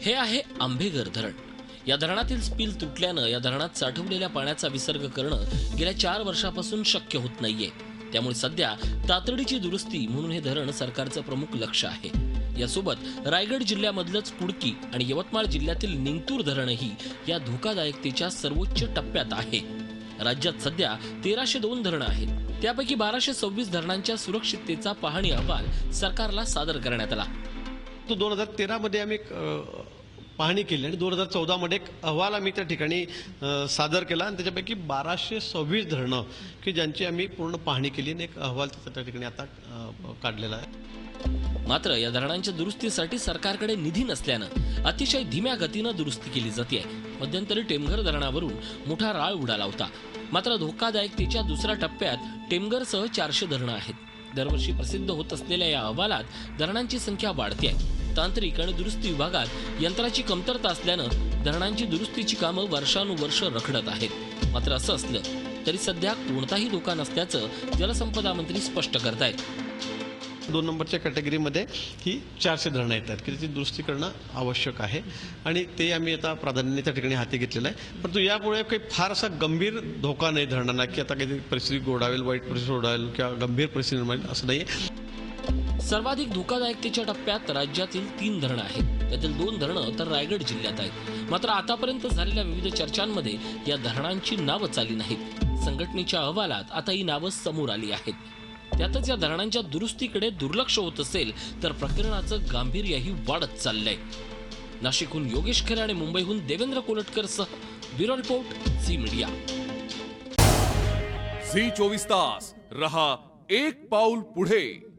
हे आहे आंबेघर धरण। या धरणातील स्पिल तुटल्यानं या धरणात साठवलेल्या पाण्याचा विसर्ग करणं गेल्या 4 वर्षापासून शक्य होत नाहीये। त्यामुळे सध्या तातडीची दुरुस्ती म्हणून हे धरण सरकारचं प्रमुख लक्ष आहे। यासोबत रायगड जिल्ह्यामधलंच कुडकी आणि यवतमाळ जिल्ह्यातील निंगतूर धरणही या धोकादायकतेच्या सर्वोच्च टप्प्यात आहे। राज्यात सध्या 1302 धरणं आहेत। त्यापैकी 1226 धरणांच्या सुरक्षिततेचा पाहणी अहवाल सरकारला सादर करण्यात आला। 2013 मध्ये आम्ही पाहणी केली आणि 2014 मध्ये एक अहवाल आम्ही त्या ठिकाणी सादर केला आणि त्याच्यापैकी 1226 धरणं की ज्यांची आम्ही पूर्ण पाहणी केली आणि एक अहवाल त्या ठिकाणी आता काढलेला आहे। मात्र या धरणांच्या दुरुस्तीसाठी सरकारकडे निधी नसल्यानं अतिशय धीम्या गतीनं दुरुस्ती केली जाते। मध्यंतरी टेमघर धरणावरून मोठा राळ उडाला होता। मात्र धोकादायकतेच्या दुसऱ्या टप्प्यात टेमघरसह 400 धरणं आहेत। दरवर्षी प्रसिद्ध होत असलेल्या या अहवालात धरणांची संख्या वाढते आहे। तांत्रिक आणि दुरुस्ती विभागात यंत्राची कमतरता असल्यानं धरणांची दुरुस्तीची कामं वर्षानुवर्ष रखडत आहेत। मात्र असं असलं तरी सध्या कोणताही धोका नसल्याचं जलसंपदा मंत्री स्पष्ट करतायत। 2 नंबरच्या कॅटेगरीमध्ये ही 400 धरणं येतात की त्याची दुरुस्ती करणं आवश्यक आहे आणि ते आम्ही आता प्राधान्याने त्या ठिकाणी हाती घेतलेलं आहे। परंतु यापुढे काही फार असा गंभीर धोका नाही धरणांना की आता काही परिस्थिती गोडावेल, वाईट परिस्थिती ओढावेल किंवा गंभीर परिस्थिती निर्माण असं नाही। सर्वाधिक धोकादायकतेच्या टप्प्यात राज्यातील 3 धरणं आहेत। त्यातील 2 धरणं तर रायगड जिल्ह्यात आहेत। मात्र आतापर्यंत झालेल्या विविध चर्चांमध्ये या धरणांची नावं चालली नाहीत। संघटनेच्या अहवालात आता ही नावं समोर आली आहेत। त्यातच या धरणांच्या दुरुस्तीकडे दुर्लक्ष होत असेल तर प्रकरणाचं गांभीर्यही वाढत चाललंय। नाशिकहून योगेश खरे आणि मुंबईहून देवेंद्र कोलटकरसह bureau report Zee media. Zee 24 तास रहा एक पाऊल पुढे।